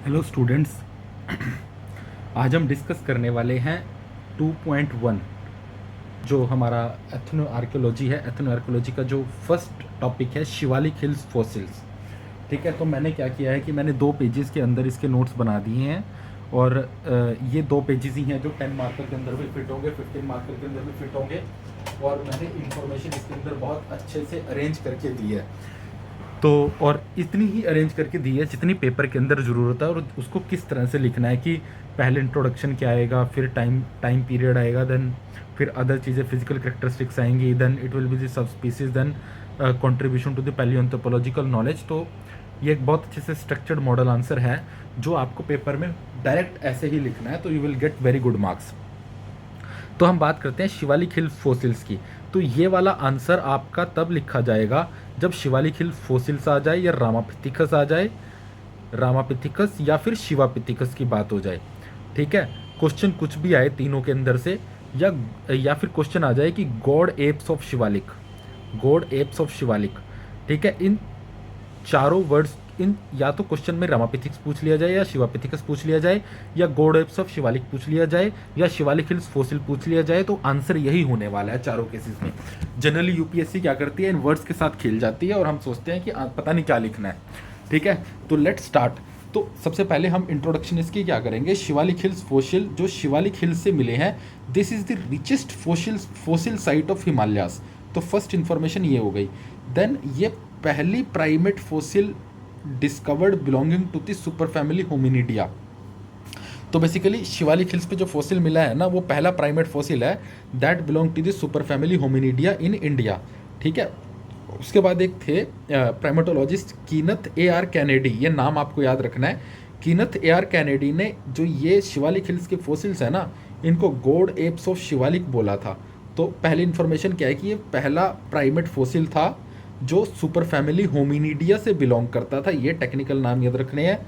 Hello students. आज हम discuss करने वाले हैं 2.1 जो हमारा एथनो आर्कियोलॉजी है। एथनो आर्कियोलॉजी का जो फर्स्ट टॉपिक है शिवालिक हिल्स फॉसिल्स। ठीक है, तो मैंने क्या किया है कि मैंने 2 पेजेस के अंदर इसके नोट्स बना दिए हैं और ये 2 पेजेस ही हैं जो 10 मार्कर के अंदर भी फिट होंगे, 15 मार्कर के अंदर भी फिट होंगे। और मैंने इंफॉर्मेशन इसके अंदर बहुत अच्छे से अरेंज करके दी है। तो और इतनी ही अरेंज करके दी है जितनी पेपर के अंदर ज़रूरत है, और उसको किस तरह से लिखना है कि पहले इंट्रोडक्शन क्या आएगा, फिर टाइम पीरियड आएगा, देन फिर अदर चीज़ें फिजिकल करेक्टरिस्टिक्स आएंगी, then it will be the subspecies, then contribution to the palaeoanthropological knowledge. तो ये एक बहुत अच्छे से स्ट्रक्चर्ड मॉडल आंसर है जो आपको पेपर में डायरेक्ट ऐसे ही लिखना है, तो you will get very good marks. तो हम बात करते हैं शिवालिक हिल फोसिल्स की। तो ये वाला आंसर आपका तब लिखा जाएगा जब शिवालिक हिल फोसिल्स आ जाए या रामापिथिकस आ जाए, रामापिथिकस या फिर शिवापिथिकस की बात हो जाए। ठीक है, क्वेश्चन कुछ भी आए तीनों के अंदर से, या फिर क्वेश्चन आ जाए कि God apps of Shivalik, God apps of Shivalik. ठीक है, इन चारों वर्ड्स, इन या तो क्वेश्चन में रामापिथिक्स पूछ लिया जाए, या शिवापिथिकस पूछ लिया जाए, या गॉड एप्स ऑफ शिवालिक पूछ लिया जाए, या शिवालिक हिल्स फोसिल पूछ लिया जाए, तो आंसर यही होने वाला है चारों केसेस में। जनरली यूपीएससी क्या करती है, इन वर्ड्स के साथ खेल जाती है और हम सोचते हैं कि पता नहीं क्या लिखना है। ठीक है, तो लेट स्टार्ट। तो सबसे पहले हम इंट्रोडक्शन इसकी क्या करेंगे, शिवालिक हिल्स फोसिल जो शिवालिक हिल्स से मिले हैं, this is the richest fossil site of Himalayas. तो फर्स्ट इंफॉर्मेशन ये हो गई। देन ये पहली primate fossil discovered belonging to the superfamily Hominoidea. तो बेसिकली शिवालिक हिल्स पे जो फोसिल मिला है ना, वो पहला प्राइमेट फोसिल है that belong to the superfamily Hominoidea in India. ठीक है, उसके बाद एक थे primatologist Kenneth A R Kennedy, ये नाम आपको याद रखना है। कीनथ ए आर कैनेडी ने जो ये शिवालिक हिल्स के फोसिल्स है ना, इनको गॉड एप्स ऑफ शिवालिक बोला था। तो पहली इन्फॉर्मेशन क्या है कि ये पहला प्राइमेट फोसिल था जो सुपर फैमिली होमिनिडिया से बिलोंग करता था। ये टेक्निकल नाम याद रखने हैं।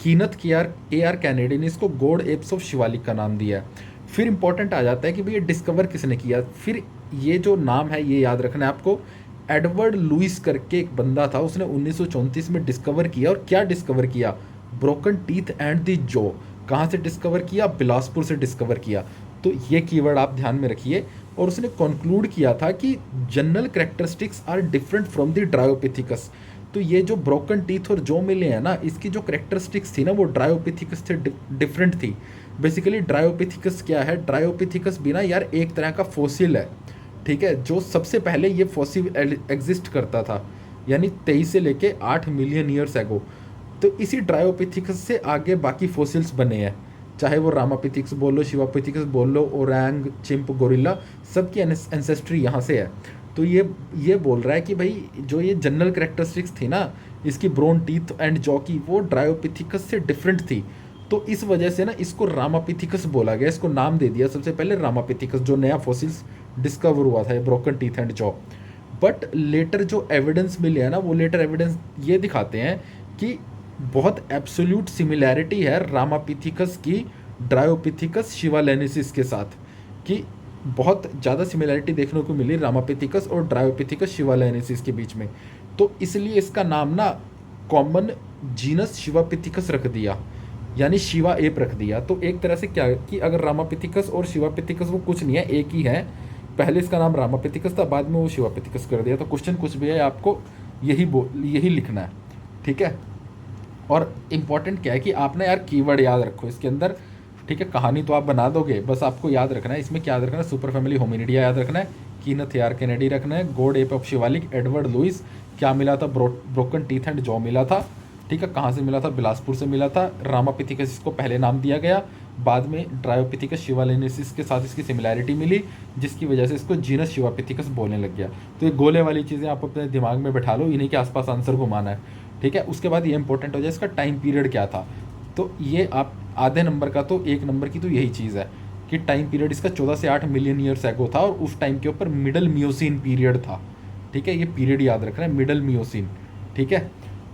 कीनथ ए आर कैनेडी ने इसको गॉड एप्स ऑफ शिवालिक का नाम दिया है। फिर इंपॉर्टेंट आ जाता है कि भाई ये डिस्कवर किसने किया। फिर ये जो नाम है ये याद रखना है आपको। एडवर्ड लुइस करके एक बंदा था, उसने 1934 में डिस्कवर किया। और क्या डिस्कवर किया, broken teeth and the jaw. कहाँ से डिस्कवर किया, बिलासपुर से डिस्कवर किया। तो ये कीवर्ड आप ध्यान में रखिए। और उसने कंक्लूड किया था कि general characteristics are different from the Dryopithecus. तो ये जो ब्रोकन टीथ और जो मिले हैं ना, इसकी जो करेक्टरिस्टिक्स थी ना, वो ड्रायोपिथिकस से डिफरेंट थी। बेसिकली ड्रायोपिथिकस क्या है, ड्रायोपिथिकस भी ना यार एक तरह का फोसिल है। ठीक है, जो सबसे पहले ये फोसिल एग्जिस्ट करता था, यानी 23 से लेके 8 मिलियन ईयर्स एगो। तो इसी ड्रायोपिथिकस से आगे बाकी फोसिल्स बने हैं, चाहे वो रामापिथिक्स बोल लो, शिवापिथिक्स बोल लो, ओरंग, चिंप, गोरिल्ला, सबकी एंसेस्ट्री यहाँ से है। तो ये बोल रहा है कि भाई जो ये जनरल करेक्टरिस्टिक्स थी ना इसकी, ब्रोन टीथ एंड जॉ की, वो ड्रायोपिथिकस से डिफरेंट थी। तो इस वजह से ना इसको रामापिथिकस बोला गया, इसको नाम दे दिया सबसे पहले रामापिथिकस, जो नया फॉसिल्स डिस्कवर हुआ था, broken teeth and jaw. But later जो एविडेंस मिले हैं ना, वो लेटर एविडेंस ये दिखाते हैं कि बहुत एब्सोल्यूट सिमिलैरिटी है रामापिथिकस की ड्रायोपिथिकस शिवालेनेसिस के साथ, कि बहुत ज़्यादा सिमिलैरिटी देखने को मिली रामापिथिकस और ड्रायोपिथिकस शिवालेनेसिस के बीच में। तो इसलिए इसका नाम ना कॉमन जीनस शिवापिथिकस रख दिया, यानी शिवा एप रख दिया। तो एक तरह से क्या कि अगर रामापिथिकस और शिवापिथिकस वो कुछ नहीं है, एक ही है। पहले इसका नाम रामापिथिकस था, बाद में वो शिवापिथिकस कर दिया। तो क्वेश्चन कुछ भी है, आपको यही लिखना है। ठीक है, और इम्पॉर्टेंट क्या है कि आपने यार कीवर्ड याद रखो इसके अंदर। ठीक है, कहानी तो आप बना दोगे, बस आपको याद रखना है इसमें क्या याद रखना है, सुपर फैमिली होमिनिडिया याद रखना है, कीनथ ए आर कैनेडी रखना है, god ape of Shivalik, Edward Lewis, क्या मिला था, ब्रोकन टीथ एंड जॉ मिला था। ठीक है, कहाँ से मिला था, बिलासपुर से मिला था। रामापिथिकस इसको पहले नाम दिया गया, बाद में ड्रायोपिथिकस शिवालेनेसिस के साथ इसकी सिमिलैरिटी मिली, जिसकी वजह से इसको जीनस शिवापिथिकस बोलने लग गया। तो ये गोले वाली चीज़ें आप अपने दिमाग में बैठा लो, इन्हीं के आसपास आंसर घुमाना है। ठीक है, उसके बाद ये इंपॉर्टेंट हो जाए इसका टाइम पीरियड क्या था। तो ये आप आधे नंबर का, तो 1 नंबर की तो यही चीज़ है कि टाइम पीरियड इसका 14 से 8 मिलियन ईयर्स एगो था, और उस टाइम के ऊपर मिडल मियोसिन पीरियड था। ठीक है, ये पीरियड याद रखना है, मिडल मियोसिन। ठीक है,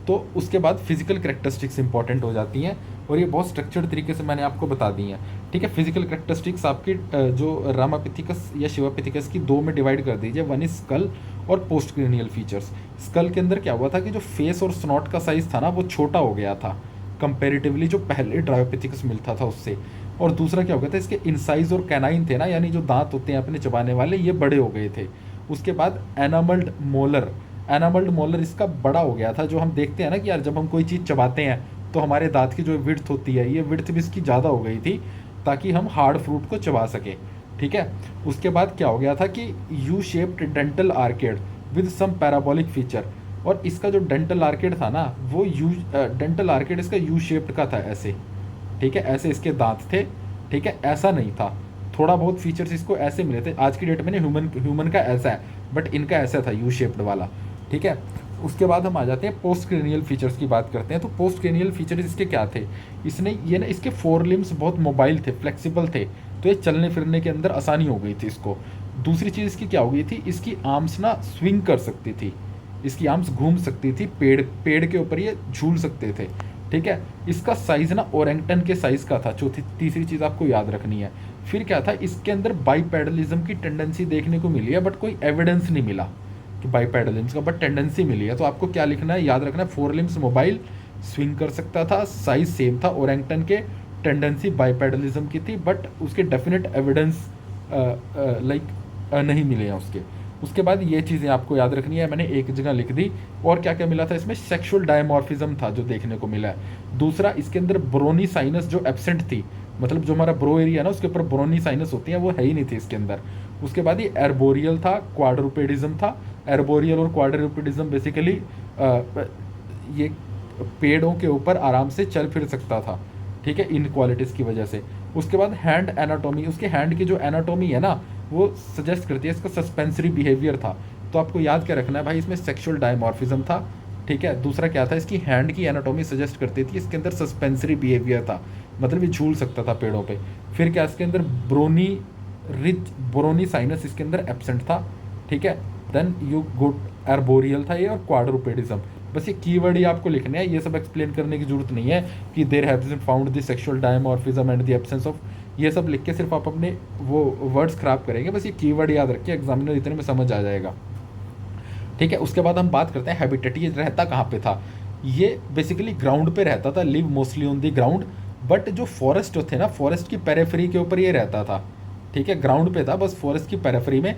तो उसके बाद फिजिकल करेक्टरिस्टिक्स इंपॉर्टेंट हो जाती हैं, और ये बहुत स्ट्रक्चर्ड तरीके से मैंने आपको बता दी हैं। ठीक है, फिजिकल करेक्टरिस्टिक्स आपकी जो रामापिथिकस या शिवापिथिकस की 2 में डिवाइड कर दीजिए, वन इज स्कल और पोस्ट क्रेनियल फीचर्स। स्कल के अंदर क्या हुआ था कि जो फेस और स्नॉट का साइज था ना, वो छोटा हो गया था। कंपेरेटिवली जो पहले ड्रायोपिथिकस मिलता था उससे। और दूसरा क्या हो गया था, इसके इंसाइज और कैनाइन थे ना, यानी जो दांत होते हैं अपने चबाने वाले, ये बड़े हो गए थे। उसके बाद एनामल्ड मोलर इसका बड़ा हो गया था। जो हम देखते हैं ना कि यार जब हम कोई चीज़ चबाते हैं तो हमारे दांत की जो विड्थ होती है, ये विड्थ भी इसकी ज़्यादा हो गई थी ताकि हम हार्ड फ्रूट को चबा सकें। ठीक है। उसके बाद क्या हो गया था कि U shaped dental arcade with some parabolic feature. और इसका जो डेंटल आर्केड था ना, वो डेंटल आर्केड इसका यू शेप्ड का था, ऐसे। ठीक है, ऐसे इसके दांत थे। ठीक है, ऐसा नहीं था। थोड़ा बहुत फीचर्स इसको ऐसे मिले थे। आज की डेट में ह्यूमन का ऐसा है, बट इनका ऐसा था, यू शेप्ड वाला। ठीक है। उसके बाद हम आ जाते हैं पोस्ट क्रेनियल फीचर्स की बात करते हैं। तो पोस्ट क्रेनियल फीचर्स इसके क्या थे, इसके फोर लिम्स बहुत मोबाइल थे, फ्लेक्सिबल थे, तो ये चलने फिरने के अंदर आसानी हो गई थी इसको। दूसरी चीज़ इसकी क्या हो गई थी, इसकी आर्म्स ना स्विंग कर सकती थी, इसकी आर्म्स घूम सकती थी, पेड़ के ऊपर ये झूल सकते थे। ठीक है। इसका साइज़ ना ओरेंगटन के साइज़ का था। तीसरी चीज़ आपको याद रखनी है। फिर क्या था, इसके अंदर बाईपैडलिज्म की टेंडेंसी देखने को मिली है, बट कोई एविडेंस नहीं मिला कि बाईपैडलिज्म का, बट टेंडेंसी मिली है। तो आपको क्या लिखना है, याद रखना है, फोर लिम्स मोबाइल, स्विंग कर सकता था, साइज सेम था ओरेंगटन के, टेंडेंसी बाईपैडलिज्म की थी, बट उसके डेफिनेट एविडेंस नहीं मिले हैं उसके। उसके बाद ये चीज़ें आपको याद रखनी है, मैंने एक जगह लिख दी। और क्या क्या मिला था इसमें, सेक्सुअल डायमॉर्फिज्म था जो देखने को मिला है। दूसरा, इसके अंदर ब्रोनी साइनस जो एब्सेंट थी, मतलब जो हमारा ब्रो एरिया ना उसके ऊपर ब्रोनी साइनस होती है, वो है ही नहीं थी इसके अंदर। उसके बाद ये एर्बोरियल था, क्वाड्रुपेडिज्म था। एर्बोरियल और क्वाड्रुपेडिज्म बेसिकली ये पेड़ों के ऊपर आराम से चल फिर सकता था। ठीक है, इन क्वालिटीज़ की वजह से। उसके बाद हैंड एनाटॉमी, उसके हैंड की जो एनाटॉमी है ना, वो सजेस्ट करती है, इसका सस्पेंसरी बिहेवियर था। तो आपको याद क्या रखना है भाई, इसमें सेक्सुअल डायमॉर्फिज्म था। ठीक है। दूसरा क्या था, इसकी हैंड की एनाटॉमी सजेस्ट करती थी, इसके अंदर सस्पेंसरी बिहेवियर था, मतलब ये झूल सकता था पेड़ों पे। फिर क्या, इसके अंदर ब्रोनी साइनस इसके अंदर एब्सेंट था। ठीक है। देन यू गुड एर्बोरियल था ये, और क्वाड्रुपेडिज्म। बस ये कीवर्ड ही आपको लिखने हैं, ये सब एक्सप्लेन करने की जरूरत नहीं है कि there have been found the sexual dimorphism and the absence of, ये सब लिख के सिर्फ आप अपने वो वर्ड्स खराब करेंगे। बस ये कीवर्ड याद रखिए, एग्जामिनर इतने में समझ आ जाएगा। ठीक है। उसके बाद हम बात करते हैं हैबिटेट, ये रहता कहाँ पे था। ये बेसिकली ग्राउंड पे रहता था, live mostly on the ground, but जो फॉरेस्ट थे ना, फॉरेस्ट की पेरिफेरी के ऊपर ये रहता था। ठीक है, ग्राउंड पे था बस फॉरेस्ट की पेरिफेरी में।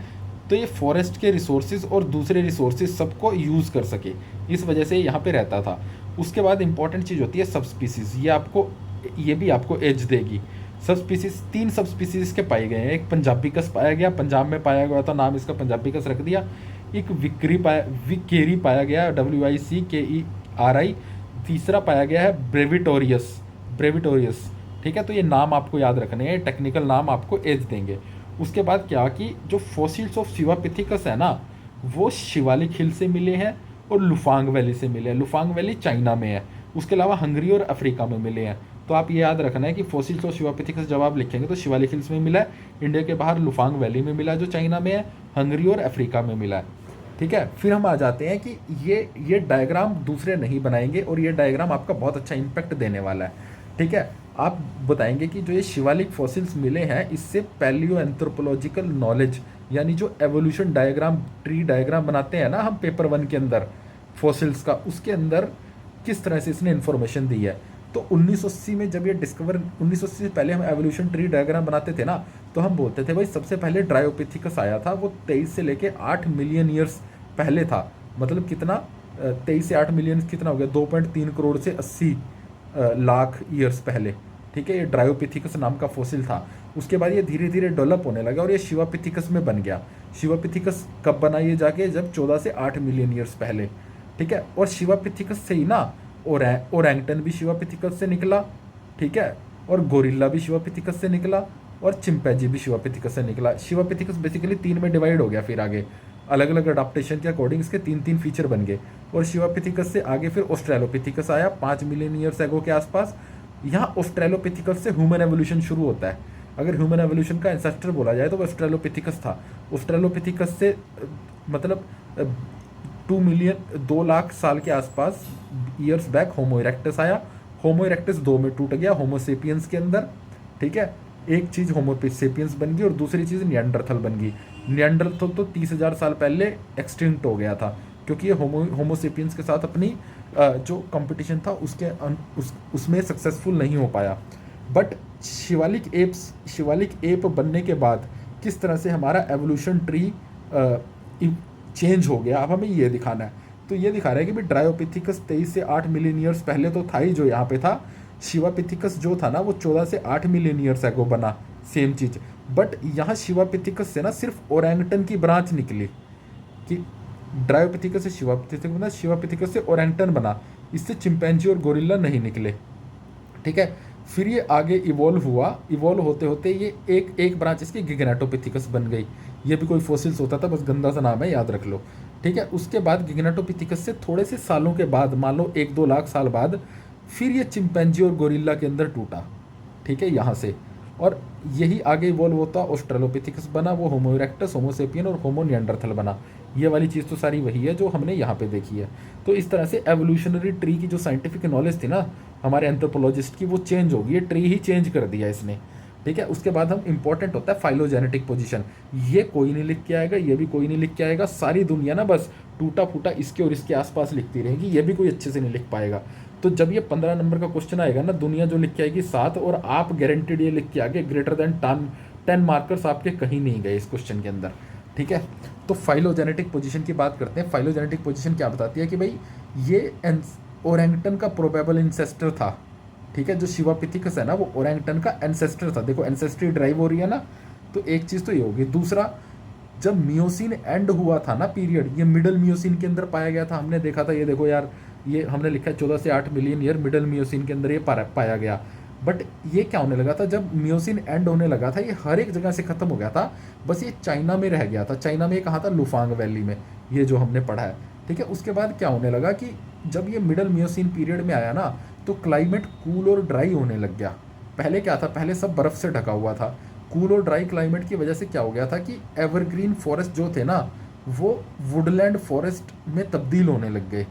तो ये फॉरेस्ट के रिसोर्सेज और दूसरे रिसोर्सेज सबको यूज़ कर सके, इस वजह से यहाँ पे रहता था। उसके बाद इंपॉर्टेंट चीज़ होती है सब स्पीसीज़, ये भी आपको एज देगी। सब स्पीसीज, 3 सब स्पीसीज के पाए गए हैं। एक पंजाबी कस पाया गया, पंजाब में पाया गया था, नाम इसका पंजाबी कस रख दिया। एक विकेरी पाया गया, WICKERI। तीसरा पाया गया है ब्रेविटोरियस। ठीक है। तो ये नाम आपको याद रखने हैं, टेक्निकल नाम आपको एज देंगे। उसके बाद क्या कि जो फॉसिल्स ऑफ शिवापिथिकस है ना, वो शिवालिक हिल से मिले हैं और लुफांग वैली से मिले हैं। लुफांग वैली चाइना में है, उसके अलावा हंगरी और अफ्रीका में मिले हैं। तो आप ये याद रखना है कि फॉसिल्स ऑफ शिवापिथिकस जब आप लिखेंगे तो शिवालिक हिल्स में मिला है, इंडिया के बाहर लुफांग वैली में मिला है जो चाइना में है, हंगरी और अफ्रीका में मिला है। ठीक है। फिर हम आ जाते हैं कि ये डायग्राम दूसरे नहीं बनाएंगे, और ये डायग्राम आपका बहुत अच्छा इम्पैक्ट देने वाला है। ठीक है। आप बताएंगे कि जो ये शिवालिक फॉसिल्स मिले हैं, इससे पैलियो एंथ्रोपोलॉजिकल नॉलेज, यानी जो एवोल्यूशन डायग्राम, ट्री डायग्राम बनाते हैं ना हम पेपर 1 के अंदर फॉसिल्स का, उसके अंदर किस तरह से इसने इन्फॉर्मेशन दी है। तो 1980 में जब ये 1980 से पहले हम एवोल्यूशन ट्री डायग्राम बनाते थे ना, तो हम बोलते थे भाई सबसे पहले ड्रायोपिथिकस आया था, वो 23 से लेके 8 मिलियन ईयर्स पहले था। मतलब कितना, 23 से 8 मिलियन कितना हो गया, 2.3 करोड़ से 80 लाख ईयर्स पहले। ठीक है, ये ड्रायोपिथिकस नाम का फॉसिल था। उसके बाद ये धीरे धीरे डेवलप होने लगा और ये शिवापिथिकस में बन गया। शिवापिथिकस कब बना, ये जाके जब 14 से 8 मिलियन ईयर्स पहले। ठीक है। और शिवापिथिकस से ही ना ओरैंगटन भी शिवापिथिकस से निकला। ठीक है। और गोरिल्ला भी शिवापिथिकस से निकला, और चिंपैंजी भी शिवापिथिकस से निकला। शिवापिथिकस बेसिकली 3 में डिवाइड हो गया, फिर आगे अलग अलग अडाप्टेशन के अकॉर्डिंग इसके 3 फीचर बन गए। और शिवापिथिकस से आगे फिर ऑस्ट्रेलोपिथिकस आया 5 मिलियन ईयर्स एगो के आसपास। यहाँ ऑस्ट्रेलोपिथिकस से ह्यूमन एवोल्यूशन शुरू होता है। अगर ह्यूमन एवोल्यूशन का एंसेस्टर बोला जाए तो वो ऑस्ट्रेलोपिथिकस था। ऑस्ट्रेलोपिथिकस से मतलब 2 लाख साल के आसपास ईयर्स बैक होमो इरेक्टस आया। होमो इरेक्टस 2 में टूट गया होमो सेपियंस के अंदर। ठीक है। एक चीज़ होमो सेपियंस बन गई और दूसरी चीज़ निएंडरथल बन गई। निएंडरथल तो 30,000 साल पहले एक्सटिंक्ट हो गया था, क्योंकि ये होमो सेपियंस के साथ अपनी जो कंपटीशन था उसमें सक्सेसफुल नहीं हो पाया। बट शिवालिक एप बनने के बाद किस तरह से हमारा एवोल्यूशन ट्री चेंज हो गया, अब हमें ये दिखाना है। तो ये दिखा रहा है कि भाई ड्रायोपिथिकस 23 से 8 मिलियन ईयर्स पहले तो था ही जो यहाँ पे था। शिवापिथिकस जो था ना वो 14 से 8 मिलियन ईयर्स एगो बना, सेम चीज़। बट यहाँ शिवापिथिकस से ना सिर्फ ओरेंगटन की ब्रांच निकली कि ड्रायोपिथिकस से शिवापिथिकस बना, शिवापिथिकस से ओरेंगटन बना, इससे चिंपैंजी और गोरिल्ला नहीं निकले। ठीक है, फिर ये आगे इवॉल्व हुआ, इवॉल्व होते होते ये एक ब्रांच इसकी गिगनेटोपिथिकस बन गई। ये भी कोई फोसिल्स होता था, बस गंदा सा नाम है, याद रख लो। ठीक है, उसके बाद गिगनेटोपिथिकस से थोड़े से सालों के बाद, मान लो 1-2 लाख साल बाद, फिर ये चिंपैंजी और गोरिल्ला के अंदर टूटा। ठीक है, यहाँ से, और यही आगे इवॉल्व होता ऑस्ट्रेलोपिथिकस बना, वो होमो इरेक्टस, होमो सेपियन और होमो निएंडरथल बना। ये वाली चीज़ तो सारी वही है जो हमने यहाँ पे देखी है। तो इस तरह से एवोल्यूशनरी ट्री की जो साइंटिफिक नॉलेज थी ना हमारे एंथ्रोपोलॉजिस्ट की, वो चेंज होगी, ये ट्री ही चेंज कर दिया इसने। ठीक है, उसके बाद हम इंपॉर्टेंट होता है फाइलोजेनेटिक पोजीशन। ये कोई नहीं लिख के आएगा, ये भी कोई नहीं लिख के आएगा, सारी दुनिया ना बस टूटा फूटा इसके और इसके आसपास लिखती रहेगी, ये भी कोई अच्छे से नहीं लिख पाएगा। तो जब ये 15 नंबर का क्वेश्चन आएगा ना, दुनिया जो लिख के आएगी 7, और आप गारंटेड ये लिख के आगे ग्रेटर देन 10 मार्कर्स आपके कहीं नहीं गए इस क्वेश्चन के अंदर। ठीक है, तो फाइलोजेनेटिक पोजीशन की बात करते हैं। फाइलोजेनेटिक पोजीशन क्या बताती है कि भाई ये ओरेंगटन का प्रोबेबल इंसेस्टर था। ठीक है, जो शिवापिथिकस है ना वो ओरेंगटन का एंसेस्टर था। देखो एंसेस्ट्री ड्राइव हो रही है ना, तो एक चीज़ तो ये होगी। दूसरा, जब मियोसिन एंड हुआ था ना पीरियड, ये मिडल मियोसिन के अंदर पाया गया था। हमने देखा था, ये देखो यार, ये हमने लिखा है 14 से 8 मिलियन ईयर मिडल मियोसिन के अंदर ये पाया गया। बट ये क्या होने लगा था, जब मियोसिन एंड होने लगा था, ये हर एक जगह से ख़त्म हो गया था, बस ये चाइना में रह गया था। चाइना में कहाँ था, लुफांग वैली में, ये जो हमने पढ़ा है। ठीक है, उसके बाद क्या होने लगा कि जब ये मिडल मियोसिन पीरियड में आया ना, तो क्लाइमेट कूल और ड्राई होने लग गया। पहले क्या था, पहले सब बर्फ़ से ढका हुआ था। कूल और ड्राई क्लाइमेट की वजह से क्या हो गया था कि एवरग्रीन फॉरेस्ट जो थे ना, वो वुडलैंड फॉरेस्ट में तब्दील होने लग गए।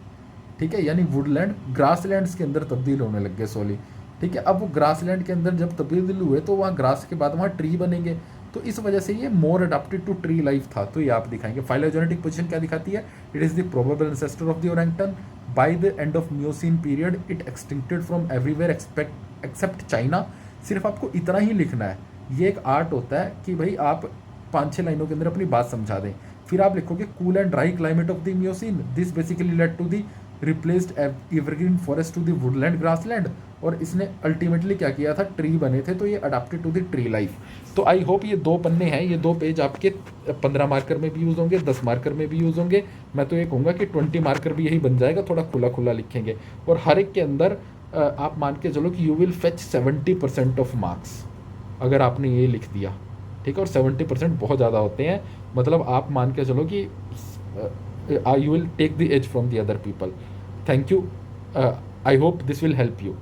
ठीक है, यानी वुडलैंड ग्रासलैंड्स के अंदर तब्दील होने लग गए सोली। ठीक है, अब वो ग्रासलैंड के अंदर जब तब्दील हुए तो वहाँ ग्रास के बाद वहाँ ट्री बनेंगे, तो इस वजह से ये मोर अडाप्टेड टू ट्री लाइफ था। तो ये आप दिखाएंगे। फाइलोजेनेटिक पोजीशन क्या दिखाती है, it is the probable ancestor of the orangutan. By the end of Miocene period it extincted from everywhere except China. सिर्फ आपको इतना ही लिखना है। ये एक आर्ट होता है कि भाई आप 5-6 लाइनों के अंदर अपनी बात समझा दें। फिर आप लिखोगे cool and dry climate of the Miocene, this basically led to the replaced evergreen forest to the woodland grassland. और इसने अल्टीमेटली क्या किया था, ट्री बने थे, तो ये adapted to the tree life. तो आई होप ये 2 पन्ने हैं, ये 2 पेज आपके 15 मार्कर में भी यूज़ होंगे, 10 मार्कर में भी यूज़ होंगे। मैं तो ये कहूँगा कि 20 मार्कर भी यही बन जाएगा, थोड़ा खुला खुला लिखेंगे। और हर एक के अंदर आप मान के चलो कि you will fetch 70% of marks अगर आपने ये लिख दिया। ठीक है, और 70% बहुत ज़्यादा होते हैं, मतलब आप मान के चलो कि you will take the edge from the other people. Thank you. I hope this will help you.